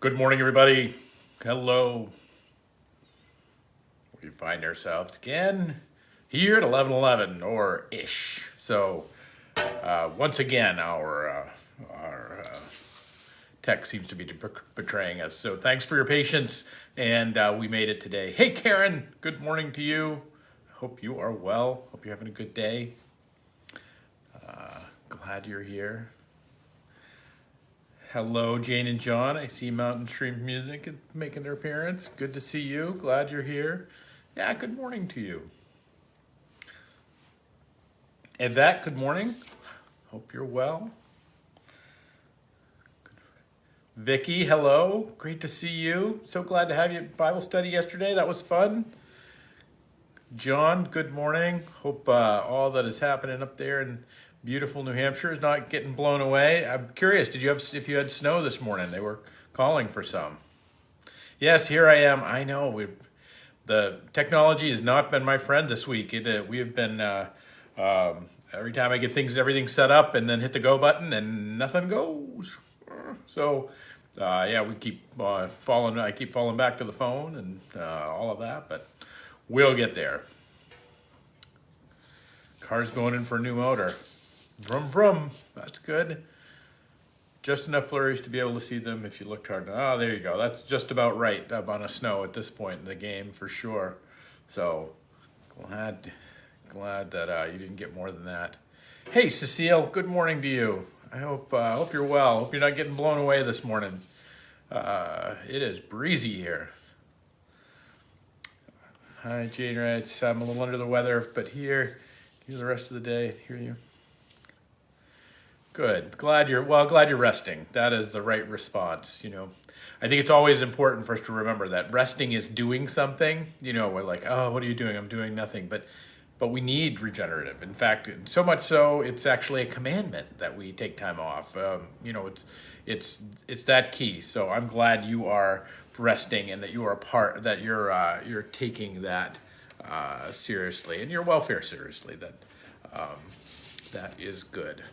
Good morning, everybody. Hello. We find ourselves again here at 11:11 or ish. So once again, our tech seems to be betraying us. So thanks for your patience, and we made it today. Hey, Karen. Good morning to you. Hope you are well. Hope you're having a good day. Glad you're here. Hello, Jane and John. I see Mountain Stream Music making their appearance. Good to see you. Glad you're here. Yeah, good morning to you. Yvette, good morning. Hope you're well. Vicky, hello. Great to see you. So glad to have you at Bible study yesterday. That was fun. John, good morning. Hope all that is happening up there in beautiful New Hampshire is not getting blown away. I'm curious, if you had snow this morning? They were calling for some. Yes, here I am. I know the technology has not been my friend this week. We have been every time I get everything set up and then hit the go button and nothing goes. So yeah, we keep falling. I keep falling back to the phone and all of that, but we'll get there. Car's going in for a new motor. Vroom, vroom. That's good. Just enough flurries to be able to see them if you looked hard. Oh, there you go. That's just about right up on a snow at this point in the game for sure. So glad that you didn't get more than that. Hey, Cecile. Good morning to you. I hope you're well. Hope you're not getting blown away this morning. It is breezy here. Hi, Jane writes, I'm a little under the weather, but here the rest of the day. Hear you. Good. Glad you're resting. That is the right response. I think it's always important for us to remember that resting is doing something. We're like, oh, what are you doing? I'm doing nothing. But we need regenerative. In fact, so much so, it's actually a commandment that we take time off. It's that key. So I'm glad you are resting and that you are that you're taking that seriously and your welfare seriously. That is good.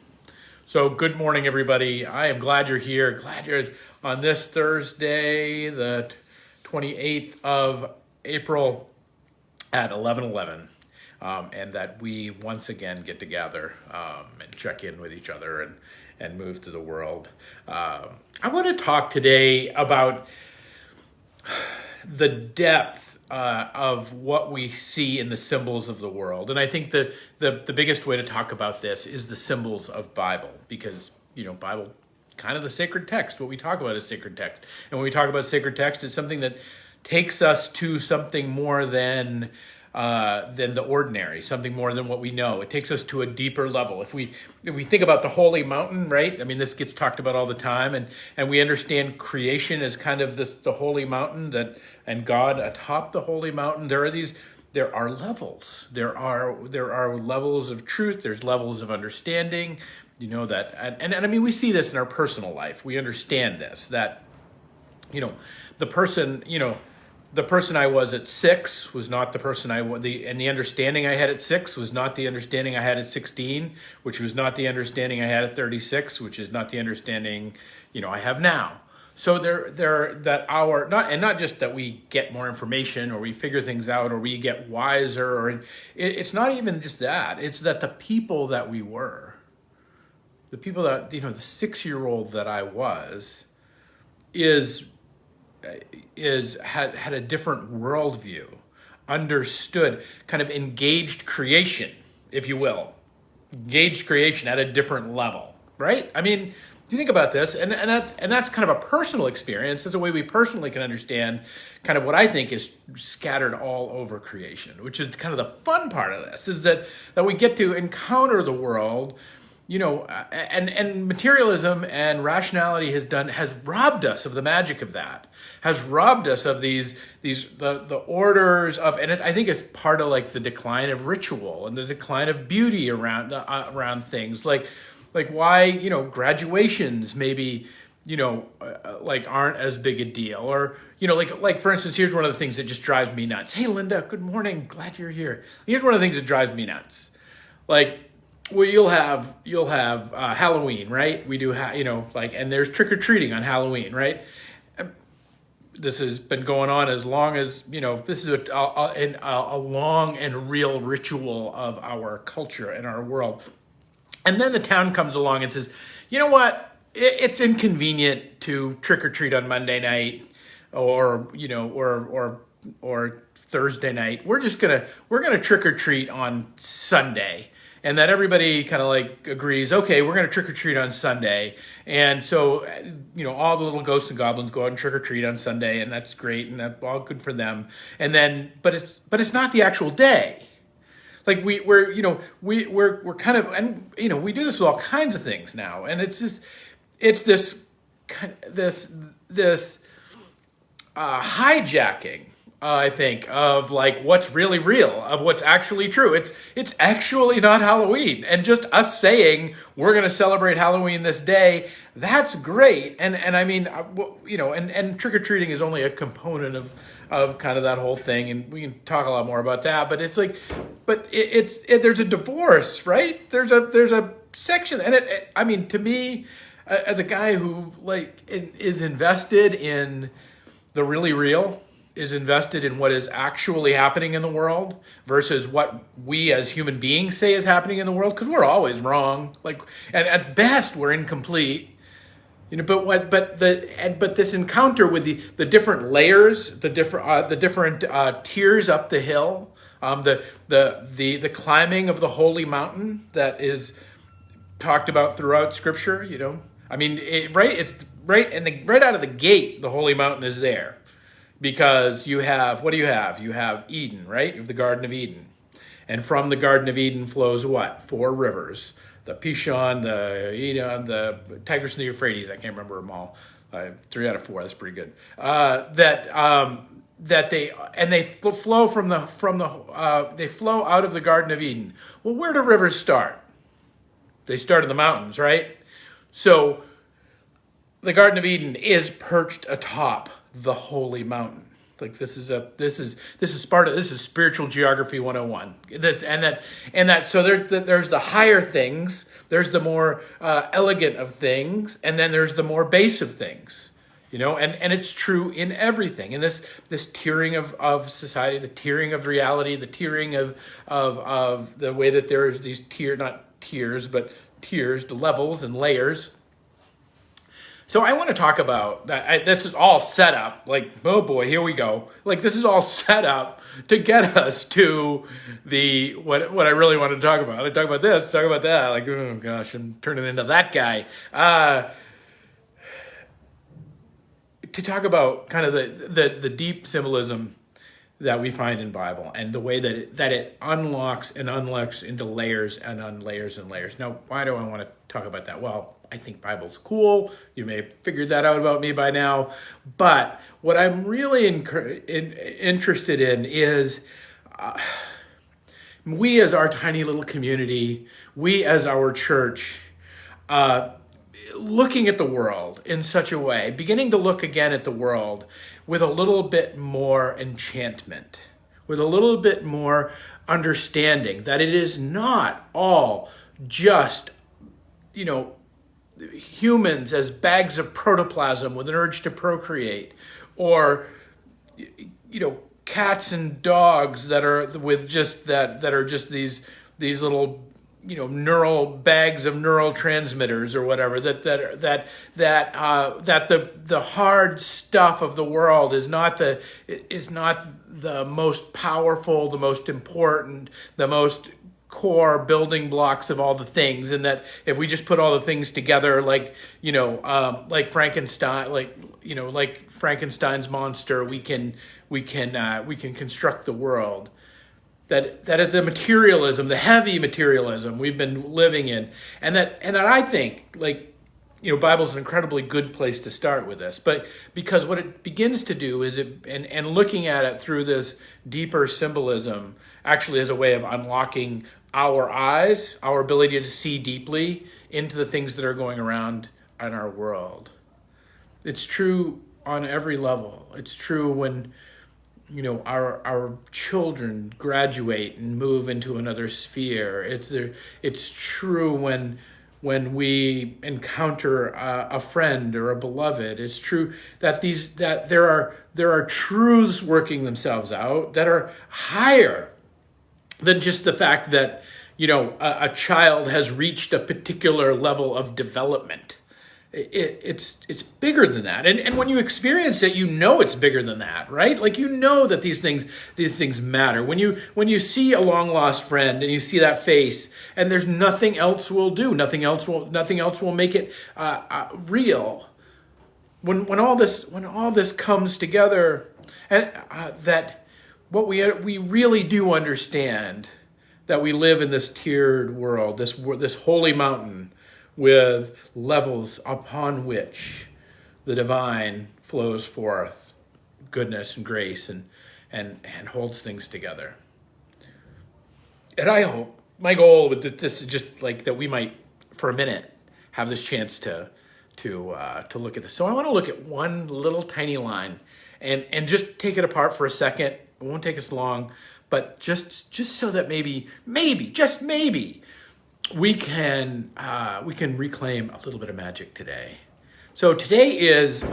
So good morning, everybody. I am glad you're here. Glad you're on this Thursday, the 28th of April at 11:11, and that we once again get together and check in with each other and move through the world. I want to talk today about the depth of what we see in the symbols of the world. And I think the biggest way to talk about this is the symbols of Bible, because, Bible, kind of the sacred text. What we talk about is sacred text. And when we talk about sacred text, it's something that takes us to something more than the ordinary, something more than what we know. It takes us to a deeper level. If we think about the holy mountain, right? I mean, this gets talked about all the time, and we understand creation as kind of the holy mountain and God atop the holy mountain. There are levels. There are levels of truth. There's levels of understanding. That, and I mean, we see this in our personal life. We understand this, that, the person I was at 6 was not the person and the understanding I had at 6 was not the understanding I had at 16, which was not the understanding I had at 36, which is not the understanding, I have now. So not just that we get more information or we figure things out or we get wiser, or it's not even just that. It's that the people that we were, the people that, the 6-year-old that I was, had a different worldview, understood, kind of engaged creation, if you will, engaged creation at a different level, right? I mean, do you think about this? And that's kind of a personal experience. That's a way we personally can understand kind of what I think is scattered all over creation, which is kind of the fun part of this, is that we get to encounter the world. And materialism and rationality has robbed us of the magic of that, has robbed us of the orders of, and I think it's part of like the decline of ritual and the decline of beauty around things like why, graduations maybe, like aren't as big a deal, or, like for instance, here's one of the things that just drives me nuts. Hey, Linda, good morning. Glad you're here. Here's one of the things that drives me nuts. Well, you'll have Halloween, right? We do, and there's trick or treating on Halloween, right? this has been going on as long as, this is a long and real ritual of our culture and our world. And then the town comes along and says, you know what? It's inconvenient to trick or treat on Monday night, or Thursday night. We're gonna trick or treat on Sunday. And that everybody kind of like agrees, okay, we're going to trick or treat on Sunday. And so, all the little ghosts and goblins go out and trick or treat on Sunday, and that's great, and that's all good for them. And then, but it's not the actual day. Like we're kind of, and we do this with all kinds of things now, and it's this hijacking, I think, of like what's really real, of what's actually true. It's actually not Halloween, and just us saying we're going to celebrate Halloween this day, that's great. And I mean, and trick or treating is only a component of kind of that whole thing, and we can talk a lot more about that. But it's like, there's a divorce, right? There's a section, and I mean, to me, as a guy who is invested in the really real, is invested in what is actually happening in the world versus what we as human beings say is happening in the world, because we're always wrong. And at best we're incomplete. But this encounter with the different layers, the different tiers up the hill, the climbing of the holy mountain that is talked about throughout Scripture. I mean, it's right out of the gate, the holy mountain is there. Because you have, what do you have? You have Eden, right? You have the Garden of Eden. And from the Garden of Eden flows what? 4 rivers. The Pishon, the Edom, the Tigris and the Euphrates. I can't remember them all. 3 out of 4, that's pretty good. They flow they flow out of the Garden of Eden. Well, where do rivers start? They start in the mountains, right? So the Garden of Eden is perched atop the holy mountain. Like this is Sparta. This is spiritual geography 101. So there's the higher things, there's the more elegant of things, and then there's the more base of things. And it's true in everything. And this tiering of society, the tiering of reality, the tiering of the way that there's these not tiers, but tiers, the levels and layers. So I want to talk about that. This is all set up, like, oh boy, here we go. Like, this is all set up to get us to what I really want to talk about. I talk about this, talk about that. Like, oh gosh, I'm turning into that guy. To talk about kind of the deep symbolism that we find in Bible, and the way that it unlocks into layers and layers and layers. Now, why do I want to talk about that? Well, I think Bible's cool. You may have figured that out about me by now. But what I'm really interested in is we as our tiny little community, we as our church, looking at the world in such a way, beginning to look again at the world with a little bit more enchantment, with a little bit more understanding that it is not all just, humans as bags of protoplasm with an urge to procreate, or cats and dogs that are just these little neural bags of neural transmitters or whatever, that the hard stuff of the world is not the most powerful, the most important, the most core building blocks of all the things, and that if we just put all the things together, like Frankenstein, like Frankenstein's monster, we can construct the world. That the materialism, the heavy materialism we've been living in, and that I think, Bible's an incredibly good place to start with this, but because what it begins to do is and looking at it through this deeper symbolism actually is a way of unlocking our eyes, our ability to see deeply into the things that are going around in our world. It's true on every level. It's true when our children graduate and move into another sphere. It's true when when we encounter a friend or a beloved. It's true that there are truths working themselves out that are higher than just the fact that, a child has reached a particular level of development. It's bigger than that, and when you experience it, it's bigger than that, right? Like, that these things matter. When you see a long lost friend and you see that face, and there's nothing else will do, nothing else will make it real. When all this comes together, and that what we really do understand that we live in this tiered world, this holy mountain with levels upon which the divine flows forth, goodness and grace, and holds things together. And I hope, my goal with this is just like that we might, for a minute, have this chance to look at this. So I want to look at one little tiny line and just take it apart for a second. It won't take us long, but just so that maybe, just maybe, we can reclaim a little bit of magic today. So today is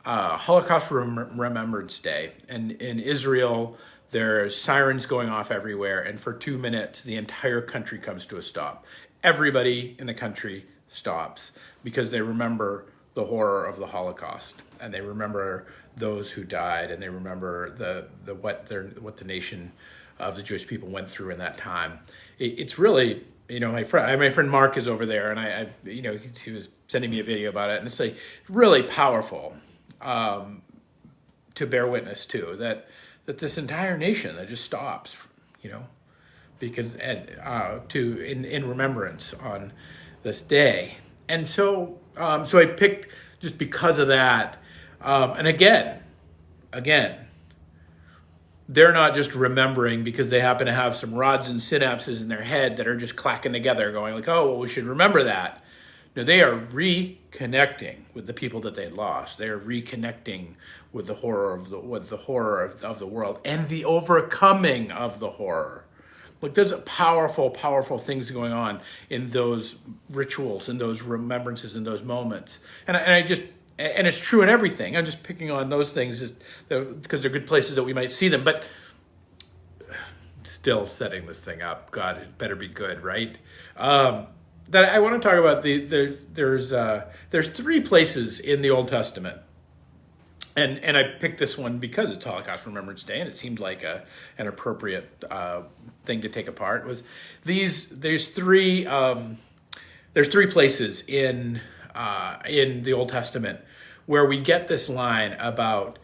Holocaust Remembrance Day, and in Israel there's sirens going off everywhere, and for 2 minutes the entire country comes to a stop. Everybody in the country stops because they remember the horror of the Holocaust, and they remember those who died, and they remember what the nation of the Jewish people went through in that time. It's really, my friend Mark is over there, and he was sending me a video about it, and it's like really powerful to bear witness to that this entire nation that just stops, because in remembrance on this day. And so I picked, just because of that, and again, they're not just remembering because they happen to have some rods and synapses in their head that are just clacking together going like, oh, well, we should remember that. No, they are reconnecting with the people that they lost. They are reconnecting with the horror of the world and the overcoming of the horror. Like, there's powerful, powerful things going on in those rituals, in those remembrances, in those moments. And it's true in everything. I'm just picking on those things just because they're good places that we might see them. But still setting this thing up, God, it better be good, right? That I want to talk about. There's 3 places in the Old Testament, and I picked this one because it's Holocaust Remembrance Day, and it seemed like an appropriate thing to take apart. There's 3 places in the Old Testament where we get this line about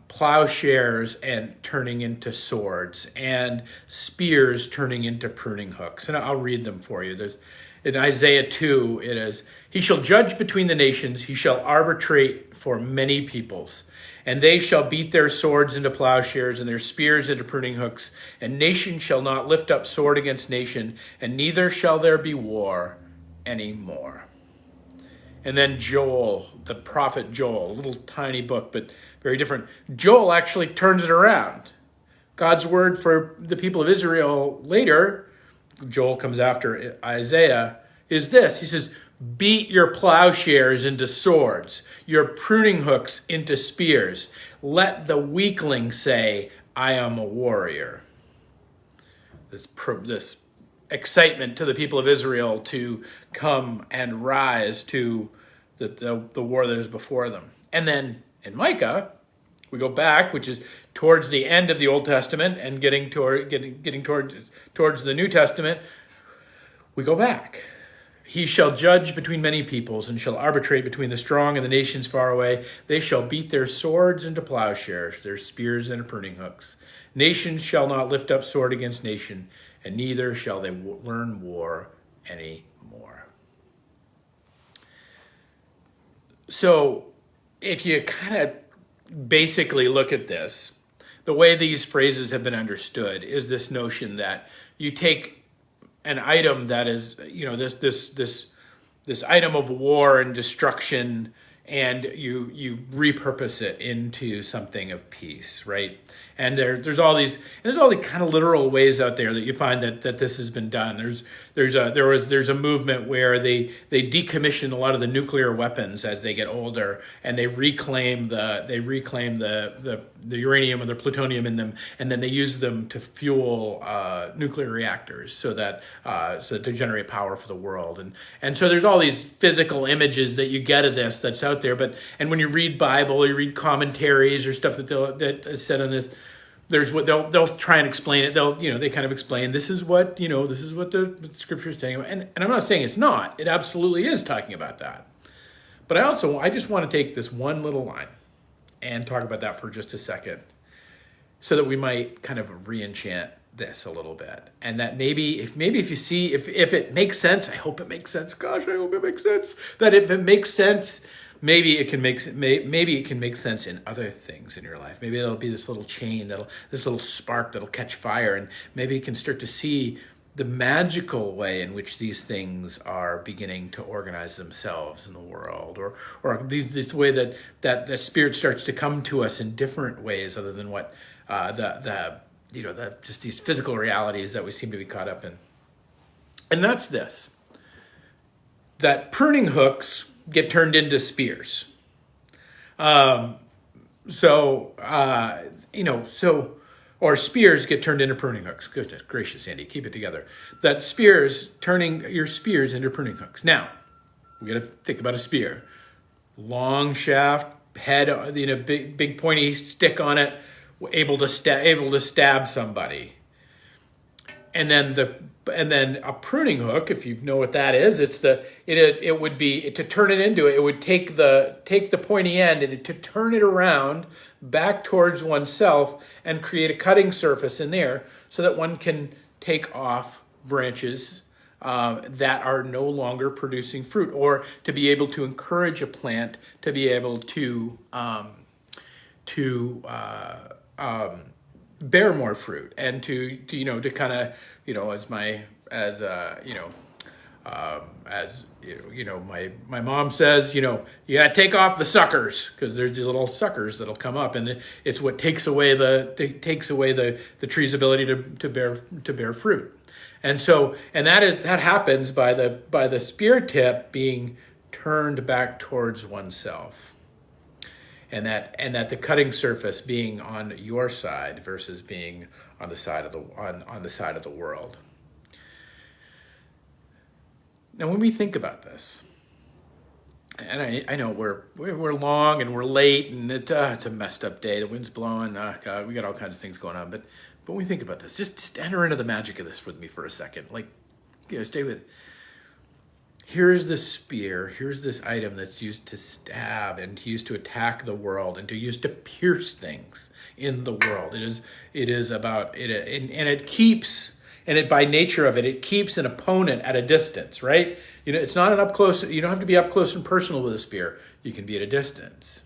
plowshares and turning into swords and spears turning into pruning hooks. And I'll read them for you. In Isaiah 2, it is, "He shall judge between the nations, he shall arbitrate for many peoples, and they shall beat their swords into plowshares and their spears into pruning hooks, and nation shall not lift up sword against nation, and neither shall there be war any more." And then Joel, the prophet Joel, a little tiny book, but very different. Joel actually turns it around. God's word for the people of Israel later, Joel comes after Isaiah, is this. He says, "Beat your plowshares into swords, your pruning hooks into spears. Let the weakling say, I am a warrior." This excitement to the people of Israel to come and rise to the war that is before them. And then in Micah, we go back, which is towards the end of the Old Testament and getting towards the New Testament. We go back. "He shall judge between many peoples and shall arbitrate between the strong and the nations far away. They shall beat their swords into plowshares, their spears into pruning hooks. Nations shall not lift up sword against nation, and neither shall they learn war any more." So if you kind of basically look at this, the way these phrases have been understood is this notion that you take an item that is, this item of war and destruction and you repurpose it into something of peace, right? And there's all these kind of literal ways out there that you find that this has been done. There's a movement where they decommission a lot of the nuclear weapons as they get older, and they reclaim the uranium or the plutonium in them, and then they use them to fuel nuclear reactors so that to generate power for the world. And so there's all these physical images that you get of this that's out there. And when you read Bible, you read commentaries or stuff that is said on this, there's what they'll try and explain it. They kind of explain this is what the scripture is saying about. And I'm not saying it's not. It absolutely is talking about that. But I just want to take this one little line and talk about that for just a second, so that we might kind of re-enchant this a little bit. And that maybe if you see if it makes sense, I hope it makes sense. Gosh, I hope it makes sense. That if it makes sense, maybe it can make sense in other things in your life. Maybe there'll be this little chain, this little spark that'll catch fire, and maybe you can start to see the magical way in which these things are beginning to organize themselves in the world, or this way that the Spirit starts to come to us in different ways other than what just these physical realities that we seem to be caught up in. And that's this: that pruning hooks get turned into spears. Or spears get turned into pruning hooks. Goodness gracious, Andy, keep it together. That turning your spears into pruning hooks. Now, we got to think about a spear. Long shaft, head, big pointy stick on it, able to stab somebody. And then a pruning hook, if you know what that is, it would be to turn it into it. It would take the pointy end and to turn it around back towards oneself and create a cutting surface in there, so that one can take off branches that are no longer producing fruit, or to be able to encourage a plant to be able to bear more fruit, and to kind of my mom says, you gotta take off the suckers, because there's the little suckers that'll come up, and it's what takes away the tree's ability to bear fruit. And that happens by the spear tip being turned back towards oneself. And that the cutting surface being on your side versus being on the side of the world. Now, when we think about this, and I know we're long and we're late, and it's a messed up day. The wind's blowing. God, we got all kinds of things going on. But when we think about this, just enter into the magic of this with me for a second. Stay with it. Here's this spear, here's this item that's used to stab and used to attack the world and to use to pierce things in the world. It is about it, and it keeps, and it by nature of it keeps an opponent at a distance, right? It's not an up close. You don't have to be up close and personal with a spear. You can be at a distance.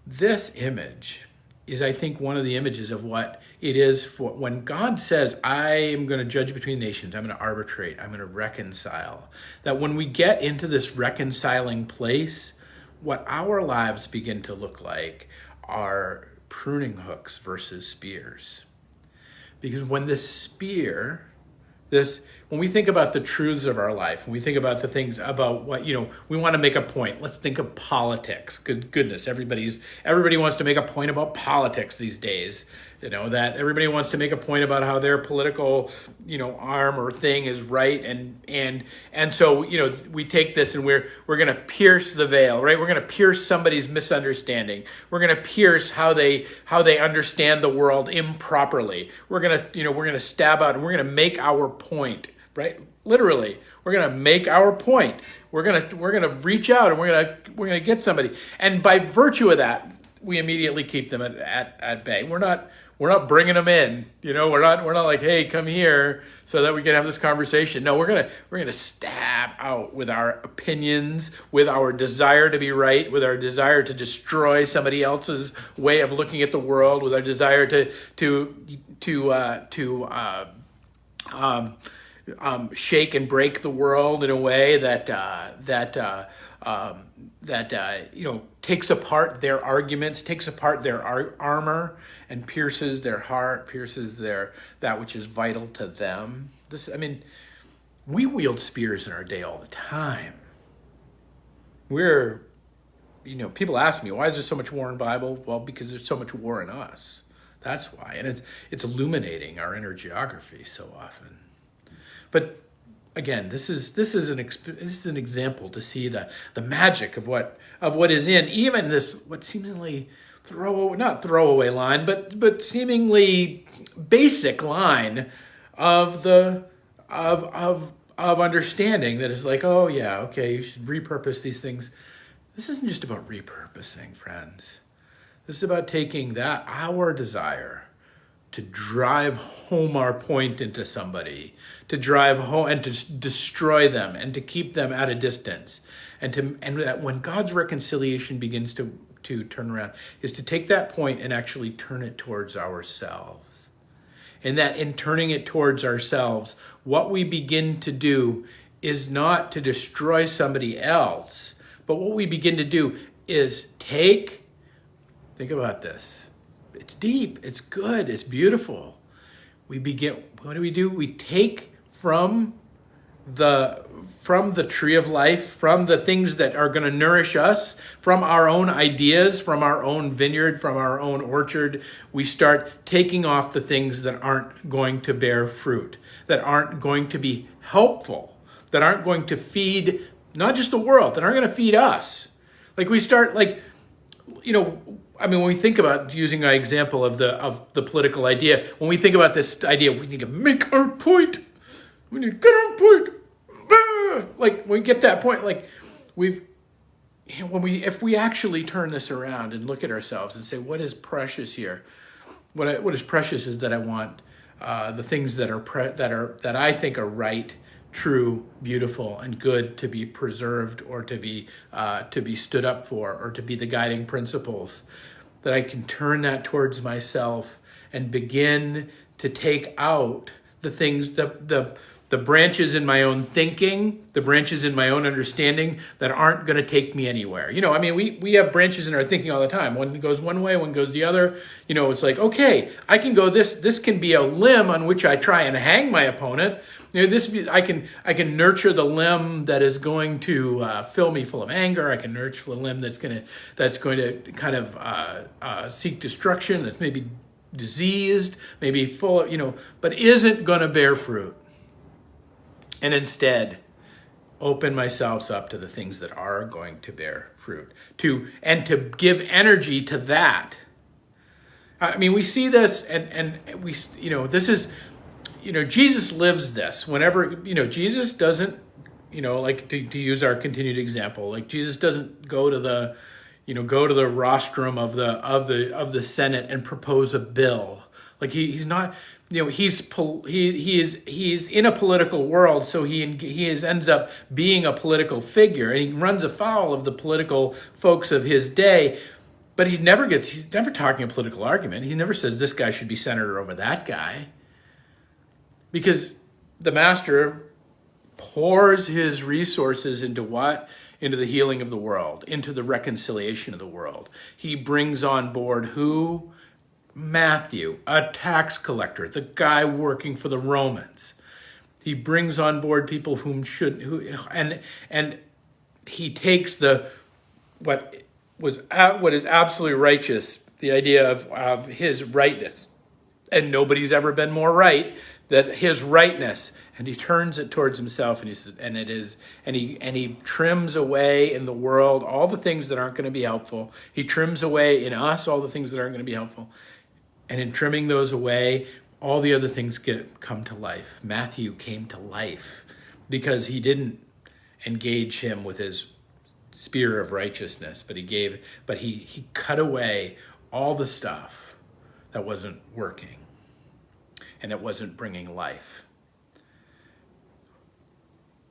This image is, I think, one of the images of what it is for when God says, I am going to judge between nations, I'm going to arbitrate, I'm going to reconcile. That when we get into this reconciling place, what our lives begin to look like are pruning hooks versus spears. Because when this spear, when we think about the truths of our life, when we think about the things about what, we want to make a point. Let's think of politics. Goodness, everybody wants to make a point about politics these days. That everybody wants to make a point about how their political, arm or thing is right. And so, we take this and we're going to pierce the veil, right? We're going to pierce somebody's misunderstanding. We're going to pierce how they understand the world improperly. We're going to stab out and we're going to make our point. Right? Literally, we're going to make our point. We're going to reach out and we're going to get somebody. And by virtue of that, we immediately keep them at bay. We're not bringing them in. We're not like, hey, come here so that we can have this conversation. No, we're going to stab out with our opinions, with our desire to be right, with our desire to destroy somebody else's way of looking at the world, with our desire to shake and break the world in a way that takes apart their arguments, takes apart their armor, and pierces their heart, pierces that which is vital to them. We wield spears in our day all the time. People ask me, why is there so much war in the Bible? Well, because there's so much war in us. That's why. And it's illuminating our inner geography so often. But again, this is an example to see the magic of what is in even this what seemingly not throwaway line, but seemingly basic line of understanding that is like, oh yeah, okay, you should repurpose these things. This isn't just about repurposing, friends. This is about taking our desire to drive home our point into somebody, to drive home and to destroy them and to keep them at a distance. And that when God's reconciliation begins to turn around, is to take that point and actually turn it towards ourselves. And that in turning it towards ourselves, what we begin to do is not to destroy somebody else, but what we begin to do is think about this. It's deep, it's good, it's beautiful. What do? We take from the tree of life, from the things that are going to nourish us, from our own ideas, from our own vineyard, from our own orchard. We start taking off the things that aren't going to bear fruit, that aren't going to be helpful, that aren't going to feed not just the world, that aren't going to feed us. Like we start when we think about using an example of the political idea, when we think about this idea, we need to make our point. We need to get our point. Like when we get that point, like if we actually turn this around and look at ourselves and say, what is precious here? What is precious is that I want the things that I think are right, true, beautiful, and good to be preserved, or to be stood up for, or to be the guiding principles. That I can turn that towards myself and begin to take out the things, the branches in my own thinking, the branches in my own understanding that aren't going to take me anywhere. We have branches in our thinking all the time. One goes one way, one goes the other. It's like, okay, I can go this can be a limb on which I try and hang my opponent. I can nurture the limb that is going to fill me full of anger. I can nurture the limb that's going to kind of seek destruction. That's maybe diseased, maybe full of but isn't going to bear fruit. And instead, open myself up to the things that are going to bear fruit, to give energy to that. We see this, and we this is. Jesus lives this. Whenever, Jesus doesn't, like to use our continued example, like Jesus doesn't go to the rostrum of the Senate and propose a bill. Like he's not, he's in a political world, so he ends up being a political figure, and he runs afoul of the political folks of his day. But he's never talking a political argument. He never says this guy should be senator over that guy. Because the master pours his resources into what? Into the healing of the world, into the reconciliation of the world. He brings on board who? Matthew, a tax collector, the guy working for the Romans. He brings on board people and he takes what is absolutely righteous, the idea of his rightness. And nobody's ever been more right, that his rightness, and he turns it towards himself, and he says, and he trims away in the world all the things that aren't going to be helpful. He trims away in us all the things that aren't going to be helpful, and in trimming those away, all the other things come to life. Matthew came to life because he didn't engage him with his spear of righteousness, but he cut away all the stuff that wasn't working and it wasn't bringing life.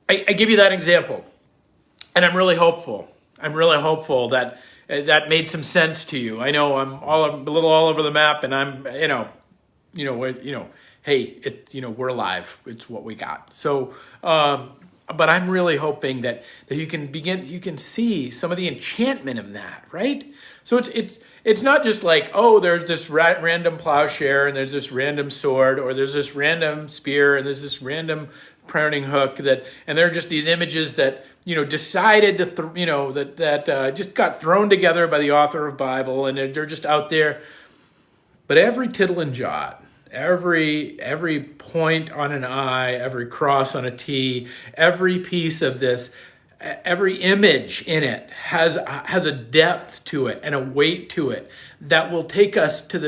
I give you that example, and I'm really hopeful. I'm really hopeful that made some sense to you. I know I'm a little all over the map, and I'm hey, we're alive. It's what we got. So but I'm really hoping that you can see some of the enchantment of that, right? So it's not just like, oh, there's this random plowshare and there's this random sword, or there's this random spear and there's this random pruning hook, and they're just these images that decided to that just got thrown together by the author of Bible, and they're just out there. But every tittle and jot, every point on an I, every cross on a T, every piece of this, every image in it has a depth to it and a weight to it that will take us to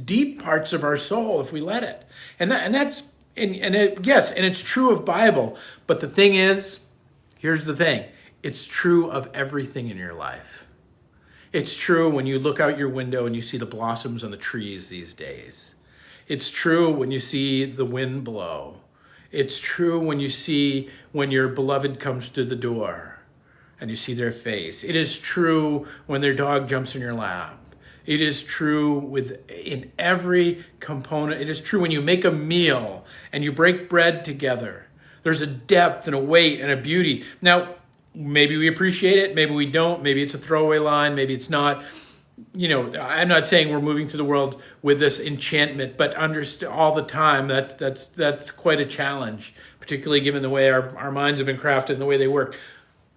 deep parts of our soul if we let it. And it's true of Bible. But the thing is, here's the thing: it's true of everything in your life. It's true when you look out your window and you see the blossoms on the trees these days. It's true when you see the wind blow. It's true when your beloved comes to the door and you see their face. It is true when their dog jumps in your lap. It is true in every component. It is true when you make a meal and you break bread together. There's a depth and a weight and a beauty. Now, maybe we appreciate it, maybe we don't, maybe it's a throwaway line, maybe it's not. I'm not saying we're moving to the world with this enchantment, but all the time that's quite a challenge, particularly given the way our minds have been crafted and the way they work.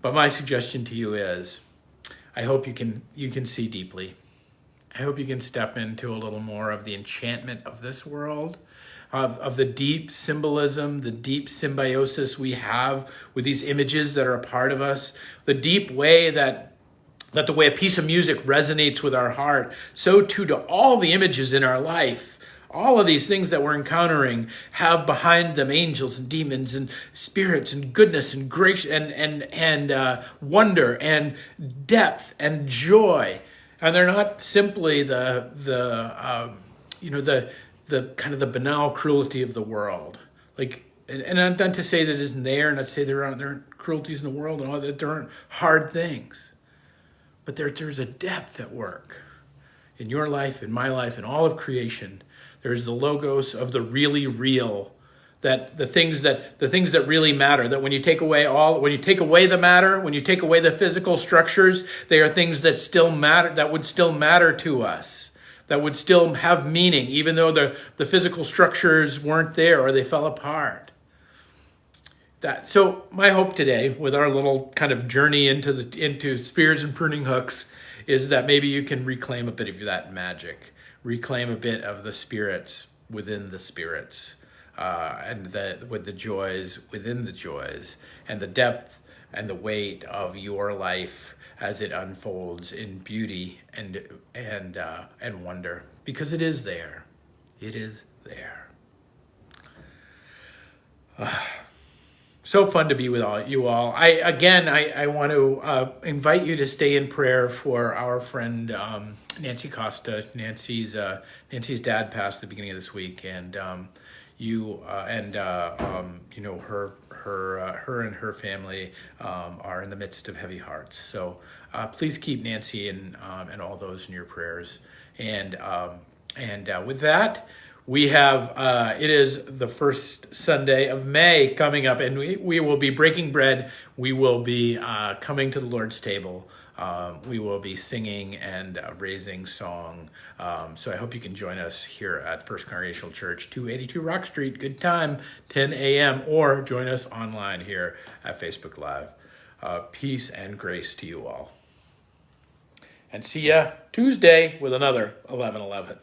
But my suggestion to you is, I hope you can see deeply. I hope you can step into a little more of the enchantment of this world, of the deep symbolism, the deep symbiosis we have with these images that are a part of us, the deep way that the way a piece of music resonates with our heart, so too do all the images in our life. All of these things that we're encountering have behind them angels and demons and spirits and goodness and grace and wonder and depth and joy. And they're not simply the kind of the banal cruelty of the world. And not to say that it isn't there, not to say there aren't cruelties in the world and all that, there aren't hard things. But there's a depth at work in your life, in my life, in all of creation. There's the logos of the really real, that the things that really matter. That when you take away the matter, when you take away the physical structures, they are things that still matter, that would still matter to us, that would still have meaning, even though the physical structures weren't there or they fell apart. So my hope today, with our little kind of journey into spears and pruning hooks, is that maybe you can reclaim a bit of that magic, reclaim a bit of the spirits within the spirits, with the joys within the joys, and the depth and the weight of your life as it unfolds in beauty and wonder, because it is there. It is there. So fun to be with you all. I want to invite you to stay in prayer for our friend Nancy Costa. Nancy's dad passed at the beginning of this week, and her and her family are in the midst of heavy hearts. So please keep Nancy and all those in your prayers. And with that, we have, it is the first Sunday of May coming up, and we will be breaking bread. We will be coming to the Lord's table. We will be singing and raising song. So I hope you can join us here at First Congregational Church, 282 Rock Street. Good time, 10 a.m., or join us online here at Facebook Live. Peace and grace to you all. And see ya Tuesday with another 11:11.